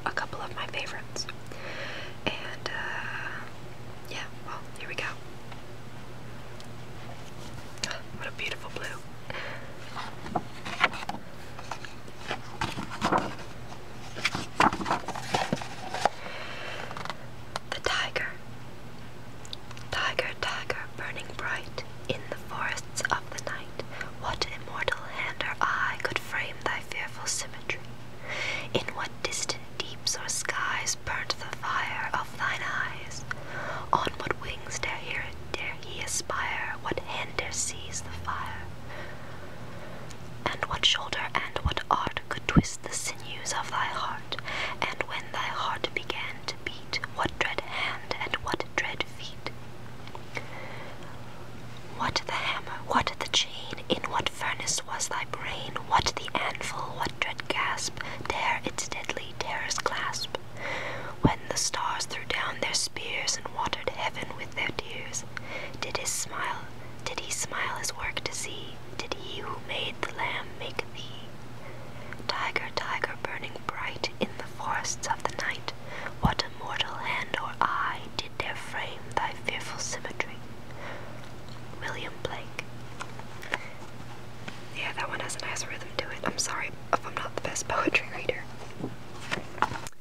a couple of my favorites. And, yeah, well, here we go. What a beautiful blue. The tiger. Tiger, tiger, burning bright in the forests of the night, what immortal hand or eye could frame thy fearful symmetry? In what distant deeps or skies burnt the fire of thine eyes? On what wings dare he aspire? What hand dare seize the fire? And what shoulder and what art could twist the sinews of thy heart? And when thy heart began to beat, what dread hand and what dread feet? What the hammer, what the chain, in what furnace was thy brain? What the anvil, what dread gasp, dare its deadly terrors clasp? When the stars threw down their spears and watered heaven with their tears, did he smile his work to see? Did he who made the lamb make thee? Tiger, tiger, burning bright in the forests of the night, what immortal hand or eye did dare frame thy fearful symmetry? William Blake. Yeah, that one has a nice rhythm to it. I'm sorry if I'm not the best poetry reader.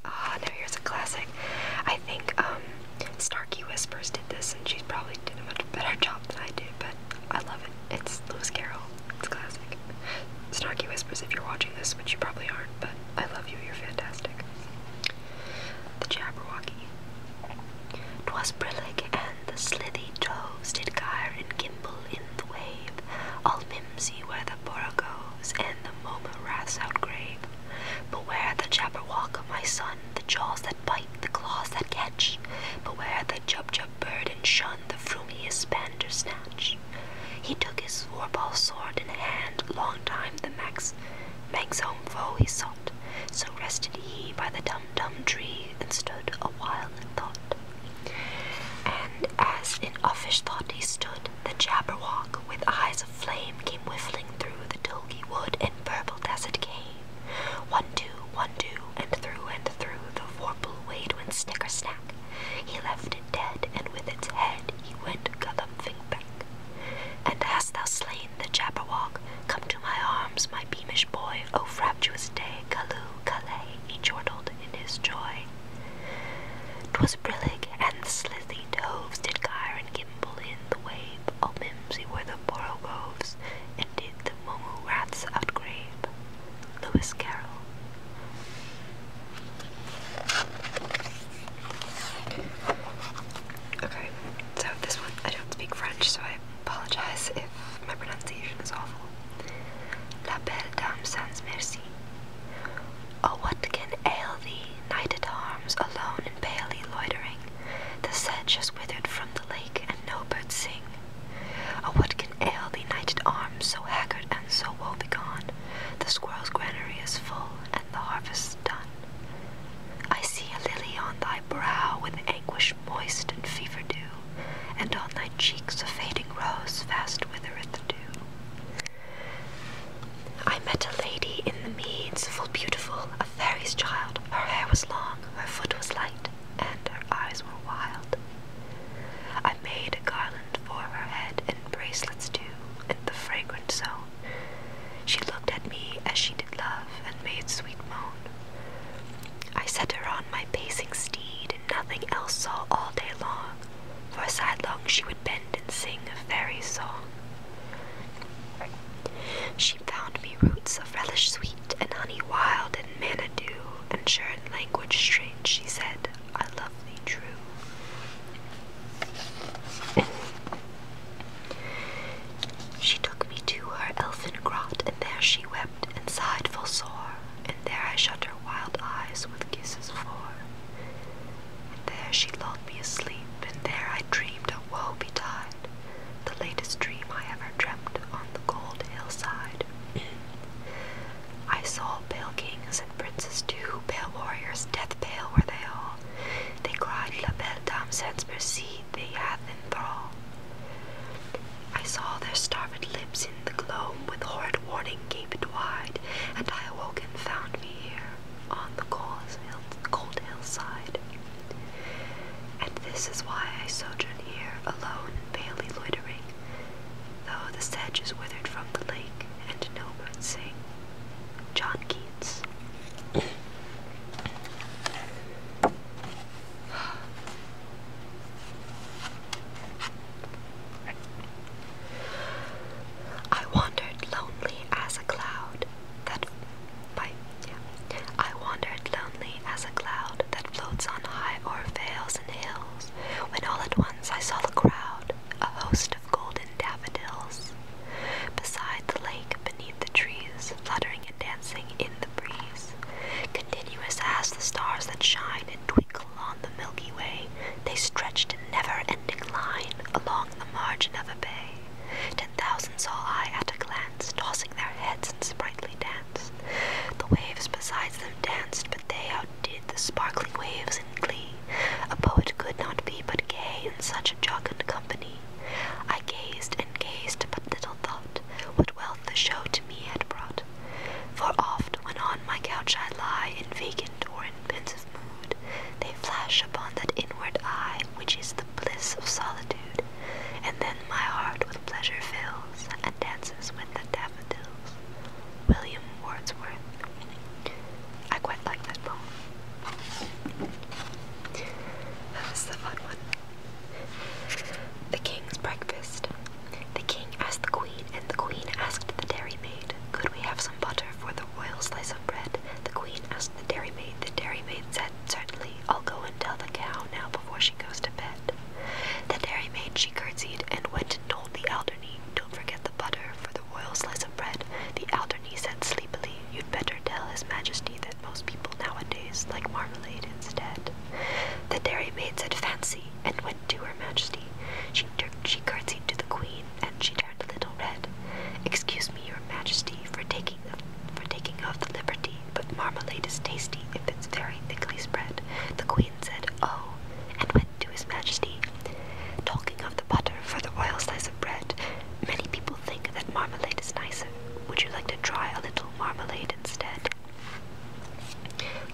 Now here's a classic. I think, Starkey Whispers did this, and she probably did a much better job than I did, but I love it. It's Lewis Carroll. It's classic. Starkey Whispers, if you're watching this, which you probably aren't, but I love you, you're fantastic. The Jabberwocky. 'Twas brillig, and the slithy toves did gyre and gimble in the wave, all mimsy where the borogoves and the moma wraths outgrave. Beware the Jabberwock, my son, the jaws that bite, the claws that catch. Beware the Jubjub bird, and shun the frumious bandersnatch. He took his forball sword in hand, long time the Manx home foe he sought. So rested he by the dum-dum tree, and stood a while in thought. And as in uffish thought he stood, the Jabberwock, with eyes of flame, came whiffling through the tulgey wood, and burbled as it came. 1, 2, 1, 2, and through the vorpal wade went snicker-snack. He left it dead, and with its head he went galumphing back. And hast thou slain the Jabberwock? Come to my arms, my beamish boy, O frabjous day, Callooh, Calais, he chortled in his joy. 'Twas brillig, and the slithy toves did gyre and gimble in the wave, all mimsy were the borogoves, and did the momu wraths outgrave. Lewis Carroll. Okay, so this one, I don't speak French, so I apologize if my pronunciation is awful. La belle dame sans merci. Oh, what can ail thee, knight-at-arms, alone and palely loitering? The sedge has withered from the lake, and no birds sing. Oh, what can ail thee, knight-at-arms, so haggard and so woe-begone? The squirrel's granary is full, and the harvest's done. I see a lily on thy brow, with anguish moist and fever-dew, and on thy cheeks a fading rose fast withereth the dew. I met a lady in the meads, full beautiful, a fairy's child. Her hair was long, her foot was light, and her eyes were wild. I made a garland for her head, and bracelets too, and the fragrant zone. She looked at me as she did love, and made sweet moan. I set her on my pacing steed, and nothing else saw all day long, for sidelong she would bend and sing a fairy song. She found me roots of relish sweet, and honey wild, and manna dew, and sure in language strange she said, I love thee true. She took me to her elfin grot, and there she wept and sighed full sore, and there I shut her wild eyes with kisses for. And there she lulled me asleep, and there I dreamed a woe betide, the latest dream I ever dreamt on the gold hillside. I saw pale kings and princes too, pale warriors, death pale were they all. They cried, La belle dame sans merci, they hath in thrall. I saw their starved lips in the gloam, with horrid warning gaped wide, and I awoke and found me here on the cold tastes like marmalade instead. The dairymaid said fancy, and went to her majesty. She curtsied to the queen, and she turned a little red. Excuse me, your majesty, for taking of the liberty, but marmalade is tasty if it's very thickly spread. The queen said, oh, and went to his majesty. Talking of the butter for the royal slice of bread, many people think that marmalade is nicer. Would you like to try a little marmalade instead?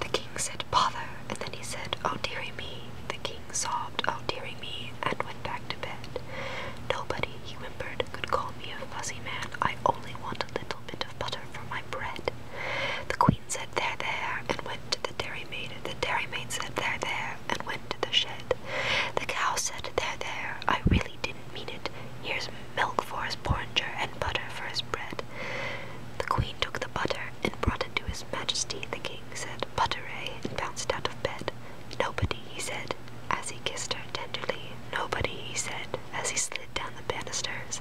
The king said, bother, and then he said, oh dearie me. The king sobbed, oh dearie me, and went back to bed. Nobody, he whimpered, could call me a fussy man. I only want a little bit of butter for my bread. The queen said, there, there, and went to the dairymaid. The dairymaid said, there, and went to the shed. The cow said, there, I really didn't mean it. Here's milk for his porringer and butter for his bread. The queen took the butter and brought it to his majesty. The king said, butter, eh, and bounced out of bed. Nobody, he said, as he kissed her tenderly. Nobody, he said, as he slid down the banisters.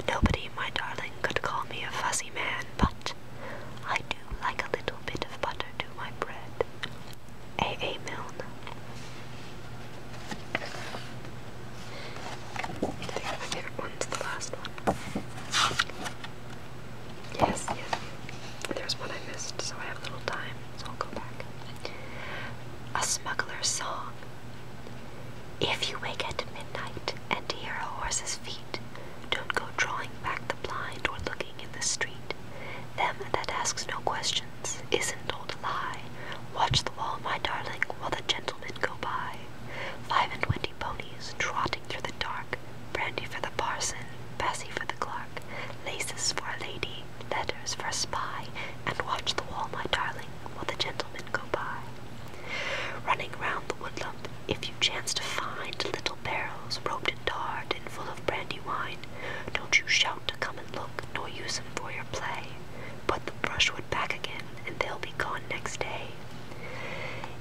Nobody, my darling, could call me a fussy man, but I do like a little bit of butter to my bread. A. Milne. I think my favorite one's the last one. Yes. There's one I missed, so I have a little time, so I'll go back. A Smuggler's Song. If you wake at midnight and hear a horse's feet, don't go drawing back the blind or looking in the street. Them that asks no questions isn't told a lie. Watch the wall, my darling, while the gentlemen go by. 25 ponies trotting through the dark, brandy for the parson, bassy for the clerk, laces for a lady, letters for a spy, and watch the wall, my darling, while the gentlemen go by. Running round the woodlump, if you chance to find little barrels roped and tarred and full of brandy wine, don't you shout to come and look, nor use 'em for your play. Put the brushwood back again, and they'll be gone next day.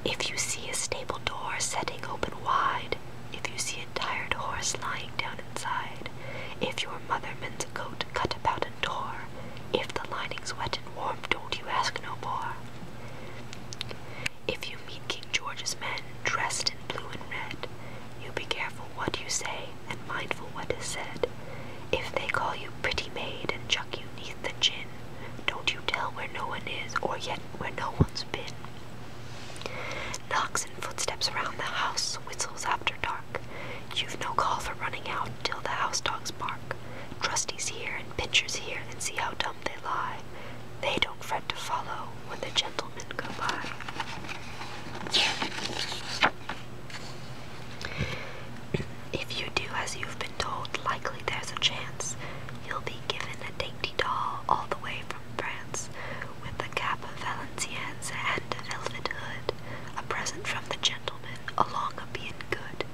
If you see a stable door setting open wide, if you see a tired horse lying down inside, if your mother mends a coat cut about and tore, if the lining's wet and warm, don't you ask no more. If you meet King George's men dressed in blue and red, you be careful what you say and mindful what is said. If they call you pretty maid and chuck you 'neath the chin, don't you tell where no one is, or yet where no one's been. Knocks and footsteps around the house, whistles after dark. You've no call for running out till the house dogs bark. Trustees here and pinchers here, and see how dumb they lie. They don't fret to follow when the gentlemen go by. If you do as you've been told, likely there's a chance you'll be given a dainty doll all the way from France, with a cap of Valenciennes and a velvet hood, a present from the gentleman, along of being good.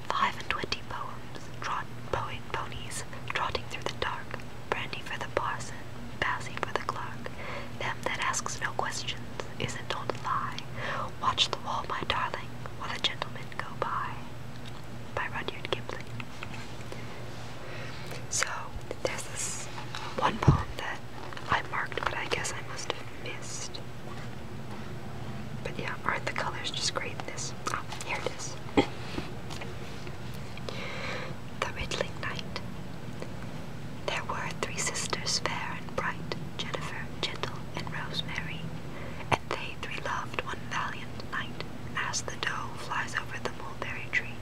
25 ponies trotting through the dark, brandy for the parson, bassy for the clerk. Them that asks no questions isn't told a lie. Watch the wall, my darling, while the gentlemen go by. By Rudyard Kipling. So, there's this one poem that I marked, but I guess I must have missed. But yeah, aren't the colors just great in this? Ah, here it is. The Riddling Knight. There were 3 sisters fair and bright, Jennifer, Gentle, and Rosemary, and they 3 loved one valiant knight, as the doe flies over the mulberry tree.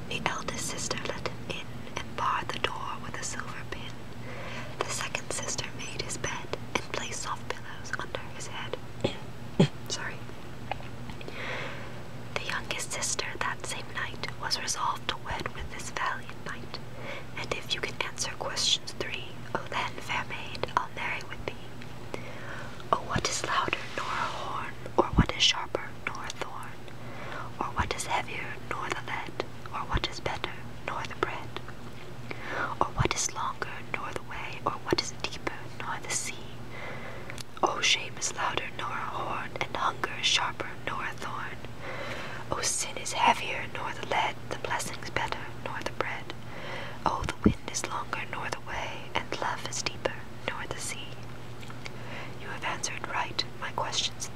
The eldest sister let him in, and barred the door with a silver pin. The second sister made his bed, and placed soft pillows under his head. Sorry. The youngest sister that same night was resolved to wed with this valiant knight. And if you can answer questions 3, oh then, fair maid, I'll marry with thee. Oh, what is louder nor a horn, or what is sharper nor a thorn, or what is heavier nor the lead, or what is better nor the bread, or what is longer nor the way, or what is deeper nor the sea? Oh, shame is louder nor a horn, and hunger is sharper nor a thorn. Oh, sin is heavier nor the lead, the blessing's better nor the bread. Oh, the wind is longer nor the way, and love is deeper nor the sea. You have answered right my questions